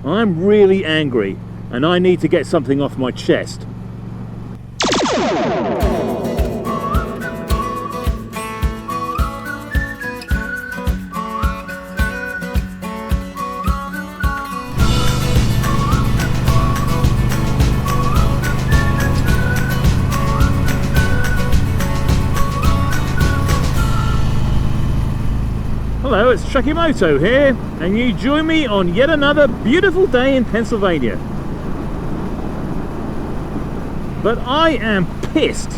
I'm really angry and I need to get something off my chest. Hello, it's TrekkieMoto here, and you join me on yet another beautiful day in Pennsylvania. But I am pissed.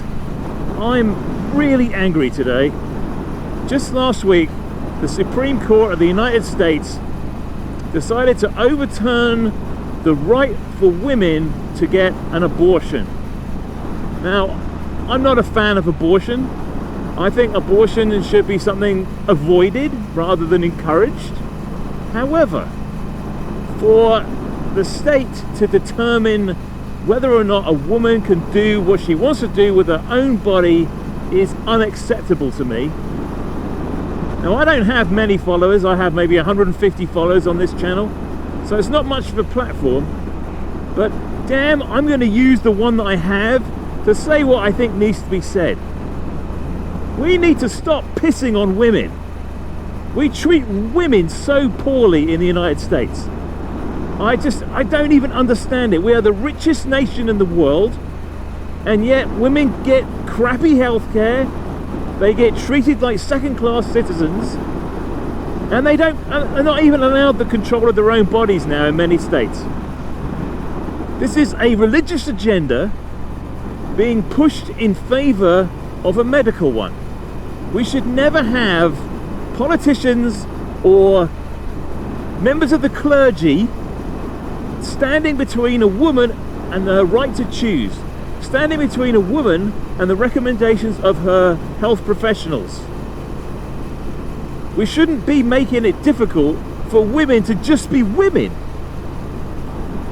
I'm really angry today. Just last week, the Supreme Court of the United States decided to overturn the right for women to get an abortion. Now, I'm not a fan of abortion. I think abortion should be something avoided rather than encouraged. However, for the state to determine whether or not a woman can do what she wants to do with her own body is unacceptable to me. Now, I don't have many followers. I have maybe 150 followers on this channel, so it's not much of a platform. But damn, I'm going to use the one that I have to say what I think needs to be said. We need to stop pissing on women. We treat women so poorly in the United States. I don't even understand it. We are the richest nation in the world, and yet women get crappy healthcare. They get treated like second-class citizens, and they are not even allowed the control of their own bodies now in many states. This is a religious agenda being pushed in favor of a medical one. We should never have politicians or members of the clergy standing between a woman and the right to choose, standing between a woman and the recommendations of her health professionals. We shouldn't be making it difficult for women to just be women.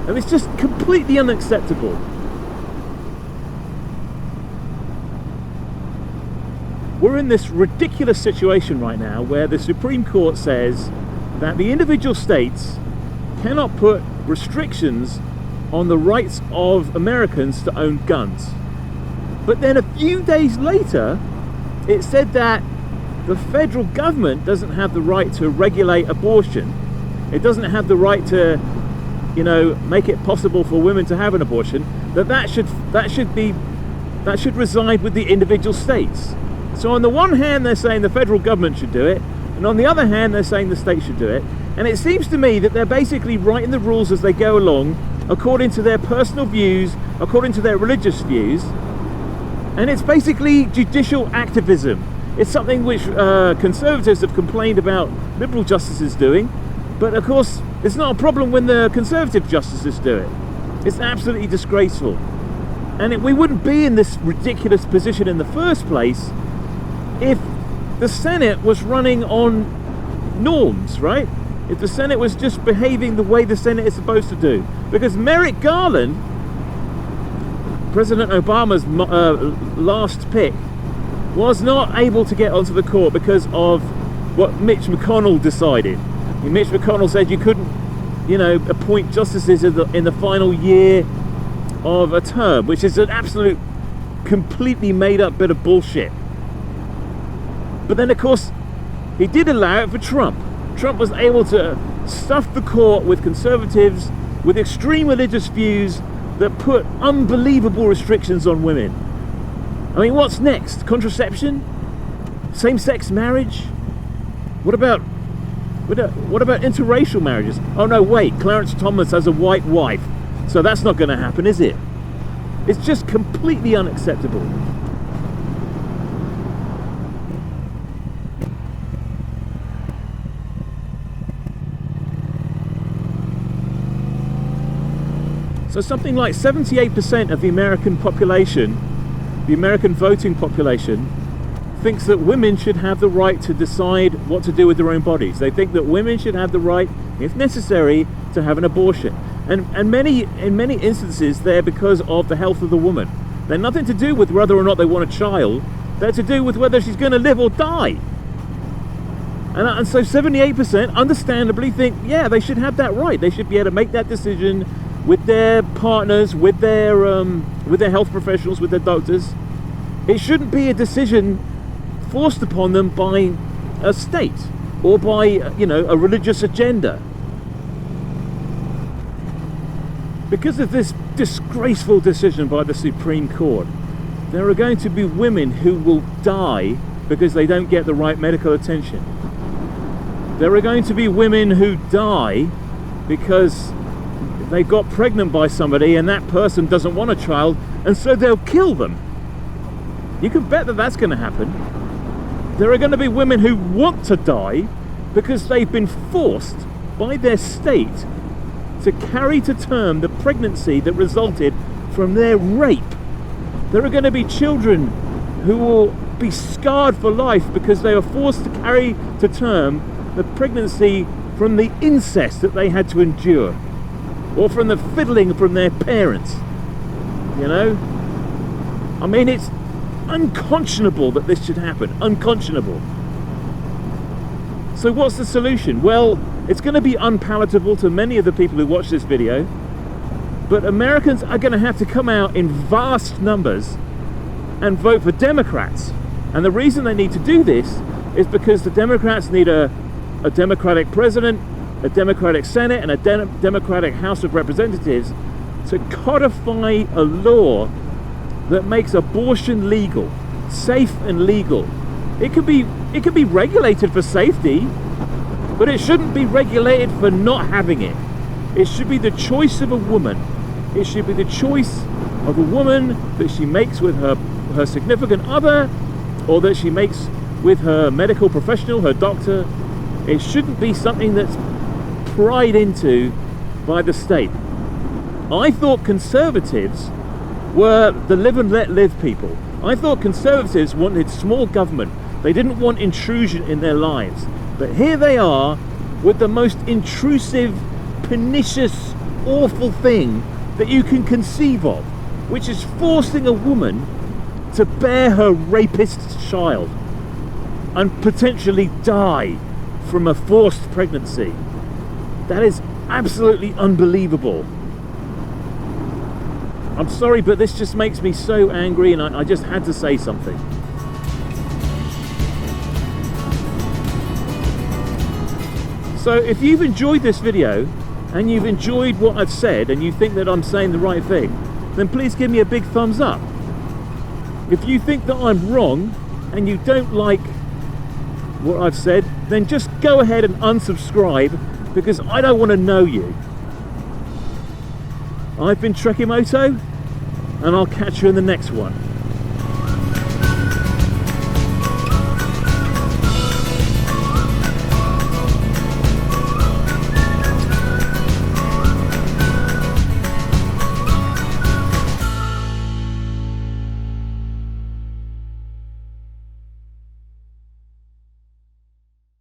And it's just completely unacceptable. We're in this ridiculous situation right now where the Supreme Court says that the individual states cannot put restrictions on the rights of Americans to own guns. But then a few days later, it said that the federal government doesn't have the right to regulate abortion. It doesn't have the right to, make it possible for women to have an abortion. That should reside with the individual states. So on the one hand, they're saying the federal government should do it, and on the other hand, they're saying the state should do it. And it seems to me that they're basically writing the rules as they go along, according to their personal views, according to their religious views. And it's basically judicial activism. It's something which conservatives have complained about liberal justices doing. But of course, it's not a problem when the conservative justices do it. It's absolutely disgraceful. And we wouldn't be in this ridiculous position in the first place if the Senate was running on norms, right? If the Senate was just behaving the way the Senate is supposed to do. Because Merrick Garland, President Obama's last pick, was not able to get onto the court because of what Mitch McConnell decided. Mitch McConnell said you couldn't, appoint justices in the final year of a term, which is an absolute, completely made-up bit of bullshit. But then, of course, he did allow it for Trump. Trump was able to stuff the court with conservatives with extreme religious views that put unbelievable restrictions on women. I mean, what's next? Contraception? Same-sex marriage? What about interracial marriages? Oh no, wait, Clarence Thomas has a white wife, so that's not going to happen, is it? It's just completely unacceptable. So something like 78% of the American population, the American voting population, thinks that women should have the right to decide what to do with their own bodies. They think that women should have the right, if necessary, to have an abortion. And in many instances, they're because of the health of the woman. They're nothing to do with whether or not they want a child. They're to do with whether she's going to live or die. And so 78% understandably think, yeah, they should have that right. They should be able to make that decision with their partners, with their health professionals, with their doctors. It shouldn't be a decision forced upon them by a state or by, you know, a religious agenda. Because of this disgraceful decision by the Supreme Court, there are going to be women who will die because they don't get the right medical attention. There are going to be women who die because they got pregnant by somebody and that person doesn't want a child, and so they'll kill them. You can bet that that's going to happen. There are going to be women who want to die because they've been forced by their state to carry to term the pregnancy that resulted from their rape. There are going to be children who will be scarred for life because they are forced to carry to term the pregnancy from the incest that they had to endure, or from the fiddling from their parents. You know? I mean, it's unconscionable that this should happen. Unconscionable. So what's the solution? Well, it's going to be unpalatable to many of the people who watch this video, but Americans are going to have to come out in vast numbers and vote for Democrats. And the reason they need to do this is because the Democrats need a Democratic president, a Democratic Senate, and a Democratic House of Representatives to codify a law that makes abortion legal, safe and legal. It could be regulated for safety, but it shouldn't be regulated for not having it. It should be the choice of a woman. It should be the choice of a woman that she makes with her significant other, or that she makes with her medical professional, her doctor. It shouldn't be something that's pried into by the state. I thought conservatives were the live and let live people. I thought conservatives wanted small government. They didn't want intrusion in their lives. But here they are with the most intrusive, pernicious, awful thing that you can conceive of, which is forcing a woman to bear her rapist's child and potentially die from a forced pregnancy. That is absolutely unbelievable. I'm sorry, but this just makes me so angry, and I just had to say something. So if you've enjoyed this video and you've enjoyed what I've said and you think that I'm saying the right thing, then please give me a big thumbs up. If you think that I'm wrong and you don't like what I've said, then just go ahead and unsubscribe, because I don't want to know you. I've been TrekkieMoto, and I'll catch you in the next one.